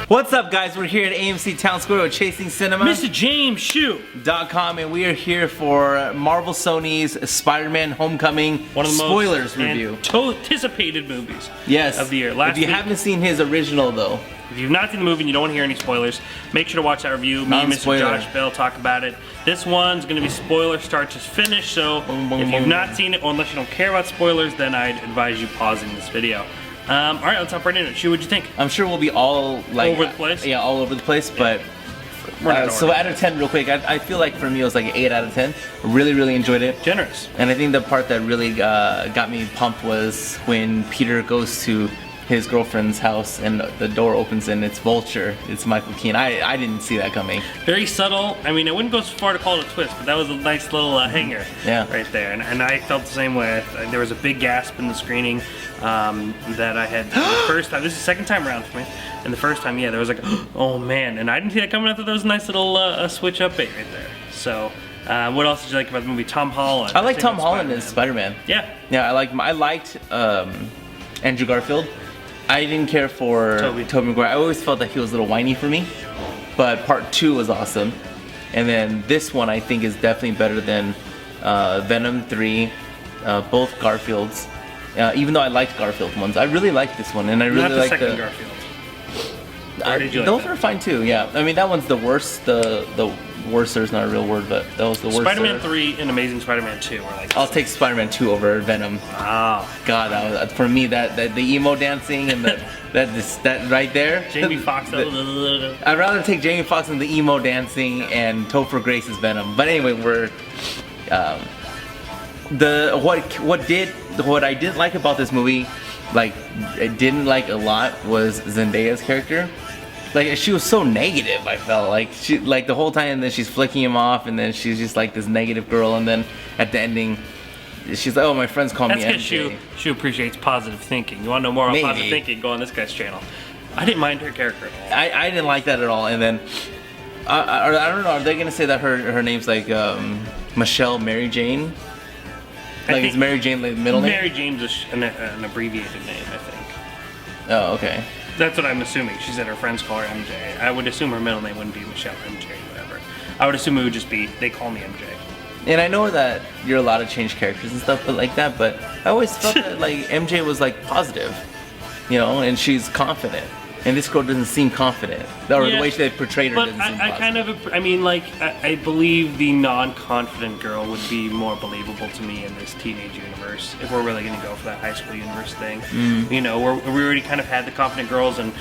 What's up, guys? We're here at AMC Town Square with Chasing Cinema. Mr. James Hsu.com, and we are here for Marvel Sony's Spider-Man Homecoming one of the spoilers most review. Anticipated movies of the year. If you haven't seen his original, though, if you've not seen the movie and you don't want to hear any spoilers, make sure to watch that review. Me and Mr. Josh Bell talk about it. This one's going to be spoiler start to finish, so if you've not seen it, or unless you don't care about spoilers, then I'd advise you pausing this video. All right, let's hop right into it. Shu, what'd you think? I'm sure we'll be all like over the place. Yeah, all over the place. But so out of 10, real quick, I feel like for me it was like an 8 out of 10. Really enjoyed it. Generous. And I think the part that really got me pumped was when Peter goes to his girlfriend's house and the door opens and it's Vulture. It's Michael Keaton. I didn't see that coming. Very subtle. I mean, I wouldn't go so far to call it a twist, but that was a nice little hanger right there. And I felt the same way. There was a big gasp in the screening that I had the first time. This is the second time around for me. And the first time, yeah, there was like, oh man. And I didn't see that coming. I thought that was a nice little switch up bait right there. So, what else did you like about the movie? Tom Holland. I like Tom Holland as Spider-Man. Yeah. Yeah, I liked Andrew Garfield. I didn't care for Tobey Maguire. I always felt that he was a little whiny for me. But part 2 was awesome. And then this one I think is definitely better than Venom 3, both Garfields. Even though I liked Garfield ones, I really liked this one, and I really liked the second Garfield. Those were fine too. Yeah, I mean that one's the worst. The worst is not a real word, but that was the worst. Spider-Man 3 and Amazing Spider-Man 2 were like. I'll take Spider-Man 2 over Venom. Oh. God, that was, for me that the emo dancing and that right there. Jamie Foxx. I'd rather take Jamie Foxx and the emo dancing and Topher Grace's Venom. But anyway, what I did like about this movie, like I didn't like a lot, was Zendaya's character. Like she was so negative. I felt like she the whole time, and then she's flicking him off, and then she's just like this negative girl, and then at the ending, she's like, "Oh, my friends call me MJ." That's because she appreciates positive thinking. You want to know more about positive thinking? Go on this guy's channel. I didn't mind her character at all. I didn't like that at all. And then I don't know. Are they gonna say that her name's like Michelle Mary Jane? Like is Mary Jane the middle name? Mary Jane's an abbreviated name, I think. Oh, okay. That's what I'm assuming. She said her friends call her MJ. I would assume her middle name wouldn't be Michelle MJ, whatever. I would assume it would just be, they call me MJ. And I know that you're allowed to change characters and stuff, but like that. But I always felt that like MJ was like positive, you know, and she's confident. And this girl doesn't seem confident, or the way they portrayed her doesn't seem positive. I believe the non-confident girl would be more believable to me in this teenage universe, if we're really going to go for that high school universe thing. You know, we already kind of had the confident girls, and,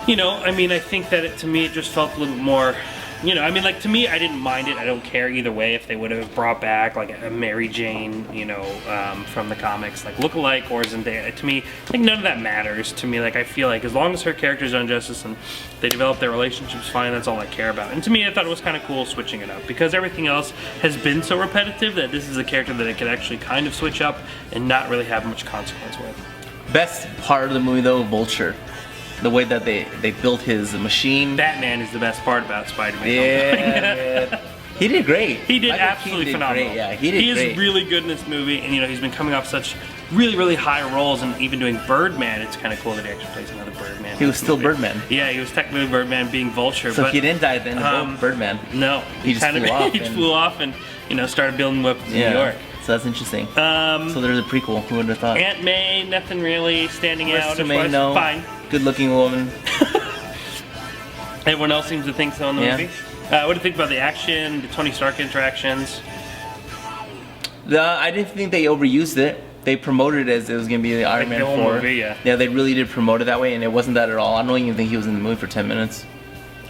you know, I mean, I think that to me it just felt a little bit more, you know, I mean, like, to me, I didn't mind it. I don't care either way if they would have brought back, like, a Mary Jane, you know, from the comics, like, look-alike, or Zendaya. To me, like, none of that matters to me. Like, I feel like as long as her character's done justice and they develop their relationships fine, that's all I care about. And to me, I thought it was kind of cool switching it up, because everything else has been so repetitive that this is a character that I could actually kind of switch up and not really have much consequence with. Best part of the movie, though, Vulture. The way that they built his machine. Batman is the best part about Spider-Man. Yeah, he did great. He did absolutely phenomenal. Great. Yeah, he did great. He is really good in this movie, and you know he's been coming off such really high roles, and even doing Birdman. It's kind of cool that he actually plays another Birdman. He was still Birdman. Yeah, he was technically Birdman, being Vulture. So but he didn't die at the end of Birdman. No, he just flew off. He flew off and you know started building weapons in New York. So that's interesting. So there's a prequel. Who would have thought? Aunt May, nothing really standing out. Marisa Tomei, no. Fine. Good-looking woman. Everyone else seems to think so in the movie. What do you think about the action, the Tony Stark interactions? I didn't think they overused it. They promoted it as it was going to be the Iron Man 4. Movie, yeah, they really did promote it that way, and it wasn't that at all. I don't even think he was in the movie for 10 minutes.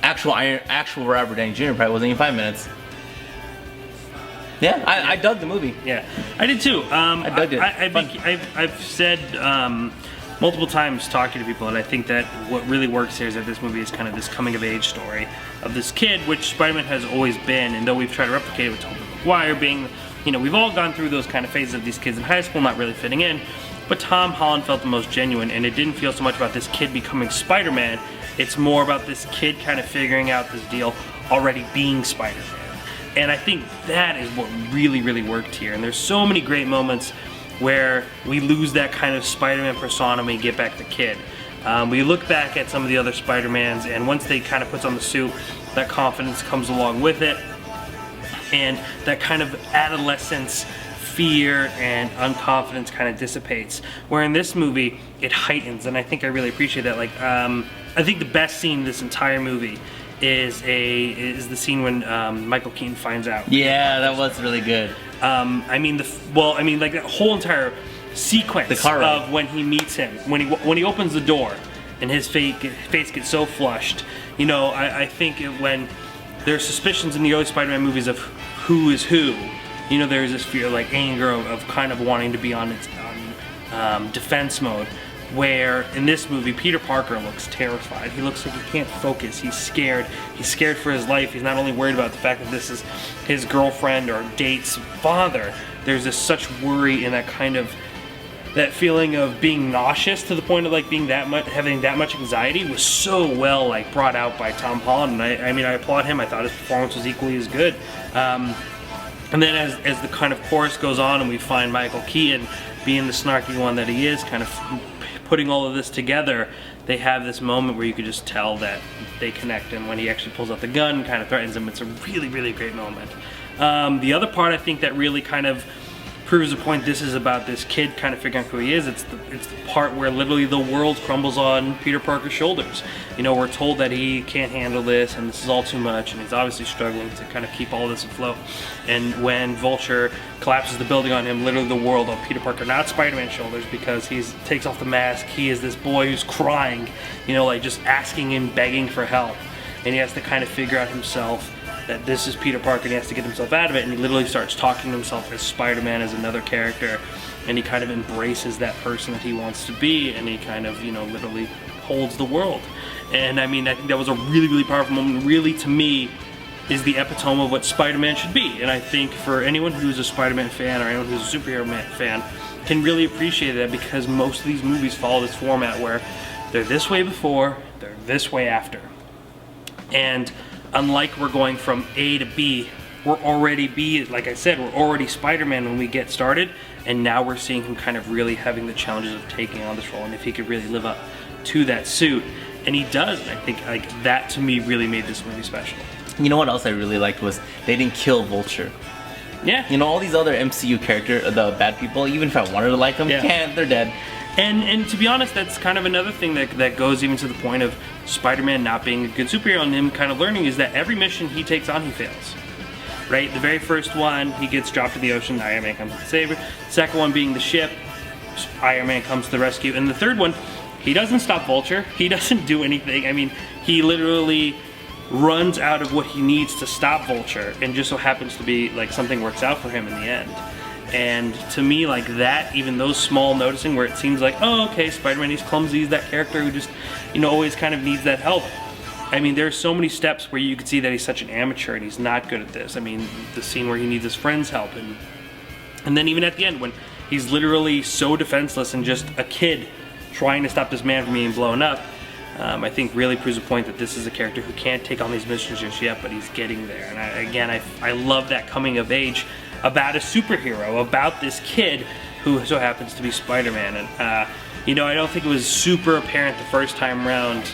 Actual Robert Downey Jr. probably wasn't even 5 minutes. Yeah, I dug the movie. Yeah, I did too. I dug it. I've said multiple times talking to people, and I think that what really works here is that this movie is kind of this coming-of-age story of this kid, which Spider-Man has always been, and though we've tried to replicate it with Tobey Maguire being, you know, we've all gone through those kind of phases of these kids in high school not really fitting in, but Tom Holland felt the most genuine, and it didn't feel so much about this kid becoming Spider-Man, it's more about this kid kind of figuring out this deal already being Spider-Man. And I think that is what really worked here, and there's so many great moments where we lose that kind of Spider-Man persona when we get back the kid. We look back at some of the other Spider-Mans, and once they kind of puts on the suit, that confidence comes along with it, and that kind of adolescence, fear, and unconfidence kind of dissipates. Where in this movie, it heightens, and I think I really appreciate that. Like, I think the best scene in this entire movie is the scene when Michael Keaton finds out. Yeah, that was really good. Like that whole entire sequence The car ride. of when he meets him, when he opens the door, and his face gets so flushed. You know, I think when there's suspicions in the early Spider-Man movies of who is who, you know, there's this fear, like anger of kind of wanting to be on defense mode. Where in this movie, Peter Parker looks terrified. He looks like he can't focus. He's scared. He's scared for his life. He's not only worried about the fact that this is his girlfriend or date's father. There's this such worry and that feeling of being nauseous to the point of like having that much anxiety was so well like brought out by Tom Holland. And I applaud him. I thought his performance was equally as good. And then as the kind of chorus goes on and we find Michael Keaton being the snarky one that he is, kind of putting all of this together, they have this moment where you could just tell that they connect, and when he actually pulls out the gun and kind of threatens him, it's a really, really great moment. The other part I think that really kind of proves the point this is about this kid kind of figuring out who he is. It's the part where literally the world crumbles on Peter Parker's shoulders. You know, we're told that he can't handle this and this is all too much, and he's obviously struggling to kind of keep all this afloat. And when Vulture collapses the building on him, literally the world on Peter Parker, not Spider-Man's shoulders, because he takes off the mask. He is this boy who's crying, you know, like just asking and begging for help, and he has to kind of figure out himself that this is Peter Parker and he has to get himself out of it, and he literally starts talking to himself as Spider-Man, as another character, and he kind of embraces that person that he wants to be, and he kind of, you know, literally holds the world. And I think that was a really, really powerful moment. Really, to me, is the epitome of what Spider-Man should be. And I think for anyone who's a Spider-Man fan or anyone who's a superhero fan can really appreciate that, because most of these movies follow this format where they're this way before, they're this way after. And unlike we're going from A to B, we're already like I said, we're already Spider-Man when we get started, and now we're seeing him kind of really having the challenges of taking on this role, and if he could really live up to that suit, and he does. And I think like that to me really made this movie special. You know what else I really liked was they didn't kill Vulture. Yeah. You know, all these other MCU characters, the bad people, even if I wanted to like them, can't, they're dead. And to be honest, that's kind of another thing that goes even to the point of Spider-Man not being a good superhero and him kind of learning, is that every mission he takes on, he fails. Right? The very first one, he gets dropped in the ocean, Iron Man comes to save her. Second one being the ship, Iron Man comes to the rescue. And the third one, he doesn't stop Vulture. He doesn't do anything. I mean, he literally runs out of what he needs to stop Vulture, and just so happens to be like something works out for him in the end. And to me, like that, even those small noticing where it seems like, oh, okay, Spider-Man, he's clumsy, he's that character who just, you know, always kind of needs that help. I mean, there's so many steps where you can see that he's such an amateur and he's not good at this. I mean, the scene where he needs his friend's help, and then even at the end when he's literally so defenseless and just a kid trying to stop this man from being blown up, I think really proves a point that this is a character who can't take on these missions just yet, but he's getting there. And I love that coming of age about a superhero, about this kid who so happens to be Spider-Man. And you know, I don't think it was super apparent the first time around.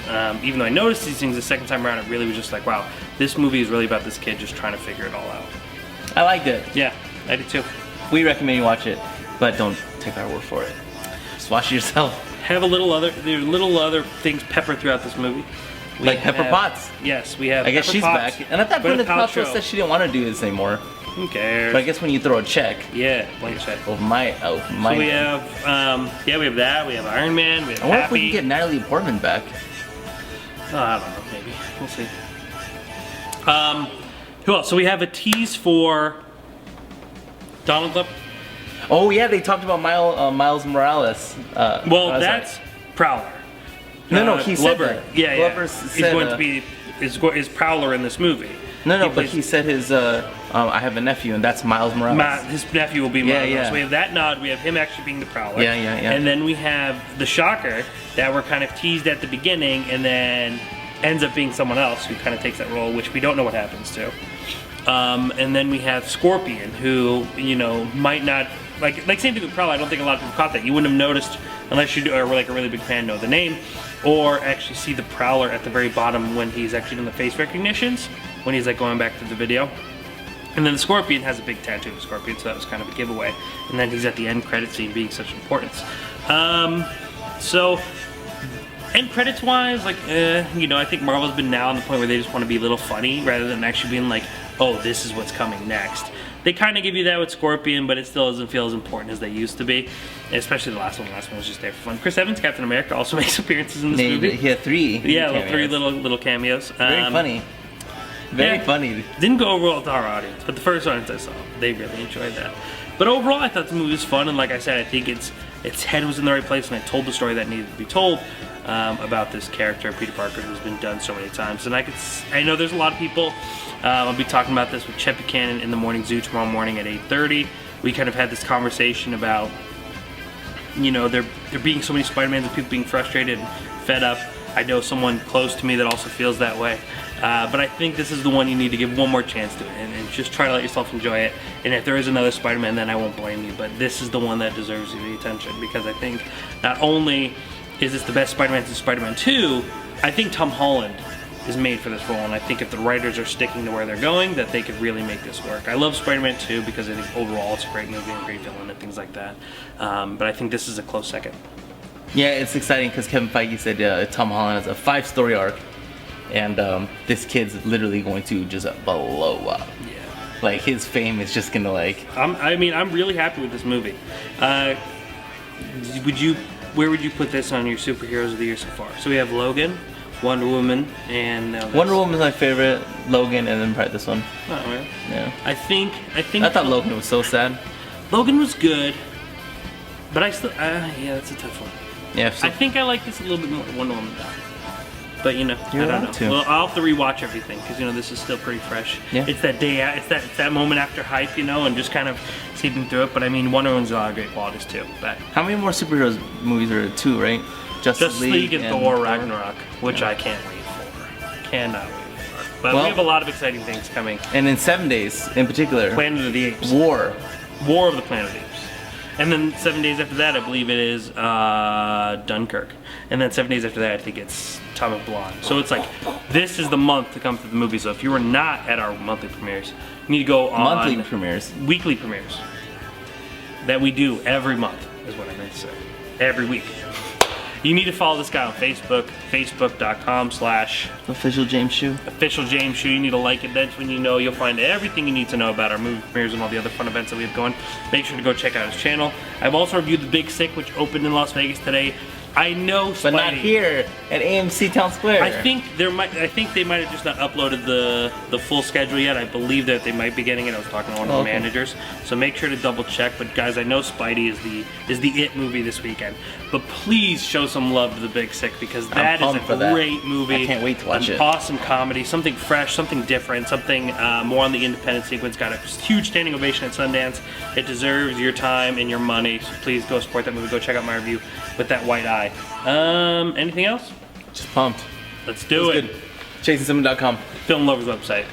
Even though I noticed these things the second time around, it really was just like, wow, this movie is really about this kid just trying to figure it all out. I liked it. Yeah, I did too. We recommend you watch it, but don't take our word for it. Just watch it yourself. There's little other things peppered throughout this movie. Like Pepper Potts. Yes, we have. I guess Pepper she's Potts, back. And I thought Gwyneth Paltrow Paltrow said she didn't want to do this anymore. Who cares? But I guess when you throw a check. Yeah, blank check. Oh my. So we have, we have that. We have Iron Man. We have I wonder if Happy. we can get Natalie Portman back. Oh, I don't know. Maybe we'll see. Who else? So we have a tease for Donald Glover. Oh yeah, they talked about Miles Morales. That's Prowler. No, he said Glover. that. Yeah, Glover He's said, going to be is Prowler in this movie. But he said his. I have a nephew, and that's Miles Morales. His nephew will be Miles. Yeah. So we have that nod. We have him actually being the Prowler. Yeah. And then we have the Shocker that were kind of teased at the beginning, and then ends up being someone else who kind of takes that role, which we don't know what happens to. And then we have Scorpion, who might not like same thing with Prowler. I don't think a lot of people caught that. You wouldn't have noticed unless you are like a really big fan, know the name, or actually see the Prowler at the very bottom when he's actually doing the face recognitions, when he's like going back to the video. And then the Scorpion has a big tattoo of a scorpion, so that was kind of a giveaway. And then he's at the end credit scene being such importance. So, end credits wise, like, you know, I think Marvel's been now on the point where they just want to be a little funny rather than actually being like, oh, this is what's coming next. They kind of give you that with Scorpion, but it still doesn't feel as important as they used to be. Especially the last one. The last one was just there for fun. Chris Evans, Captain America, also makes appearances in this movie. He had 3. Yeah, three little cameos. Very funny. Very funny. Didn't go over well with our audience, but the first audience I saw, they really enjoyed that. But overall, I thought the movie was fun, and like I said, I think its head was in the right place, and it told the story that needed to be told about this character, Peter Parker, who's been done so many times. And I know there's a lot of people. I'll be talking about this with Chet Buchanan in the Morning Zoo tomorrow morning at 8:30. We kind of had this conversation about, you know, there being so many Spider-Mans and people being frustrated and fed up. I know someone close to me that also feels that way. But I think this is the one you need to give one more chance to it and just try to let yourself enjoy it. And if there is another Spider-Man, then I won't blame you. But this is the one that deserves the attention, because I think not only is this the best Spider-Man since Spider-Man 2, I think Tom Holland is made for this role. And I think if the writers are sticking to where they're going, that they could really make this work. I love Spider-Man 2 because I think overall it's a great movie and a great villain and things like that. But I think this is a close second. Yeah, it's exciting because Kevin Feige said Tom Holland has a 5-story arc. And this kid's literally going to just blow up. Yeah. Like, his fame is just gonna like... I'm really happy with this movie. Where would you put this on your superheroes of the year so far? So we have Logan, Wonder Woman, and... Wonder Woman's my favorite, Logan, and then probably this one. Oh, really? Yeah. I think... I thought Logan was so sad. Logan was good, but I still... yeah, that's a tough one. Yeah. So, I think I like this a little bit more than Wonder Woman though. But you know, You're I don't know. allowed to. Well, I'll have to rewatch everything because you know this is still pretty fresh. Yeah. It's that day, it's that moment after hype, you know, and just kind of sleeping through it. But I mean, Wonder Woman's a lot of great qualities too. But how many more superheroes movies are there? 2, right? Justice League and Thor Ragnarok, which I can't wait for. Cannot wait for. But we have a lot of exciting things coming. And in 7 days, in particular, Planet of the Apes. War of the Planet of the Apes. And then 7 days after that, I believe it is Dunkirk. And then 7 days after that, I think it's Atomic Blonde. So it's like, this is the month to come to the movies. So if you are not at our monthly premieres, you need to go on... monthly premieres. Weekly premieres. That we do every month, is what I meant to say. Every week. You need to follow this guy on Facebook, facebook.com/ Official James Hsu. Official James Hsu. You need to like it. That's when you know you'll find everything you need to know about our movie premieres and all the other fun events that we have going. Make sure to go check out his channel. I've also reviewed The Big Sick, which opened in Las Vegas today. I know Spidey, but not here at AMC Town Square. I think they might have just not uploaded the full schedule yet. I believe that they might be getting it. I was talking to one of the managers, so make sure to double check. But guys, I know Spidey is the it movie this weekend. But please show some love to The Big Sick because that is a great movie. I can't wait to watch it. Awesome comedy, something fresh, something different, something more on the independent sequence. Got a huge standing ovation at Sundance. It deserves your time and your money. So please go support that movie. Go check out my review with that white eye. Anything else? Just pumped. Let's do it. Good. ChasingSimon.com. Film Lovers website.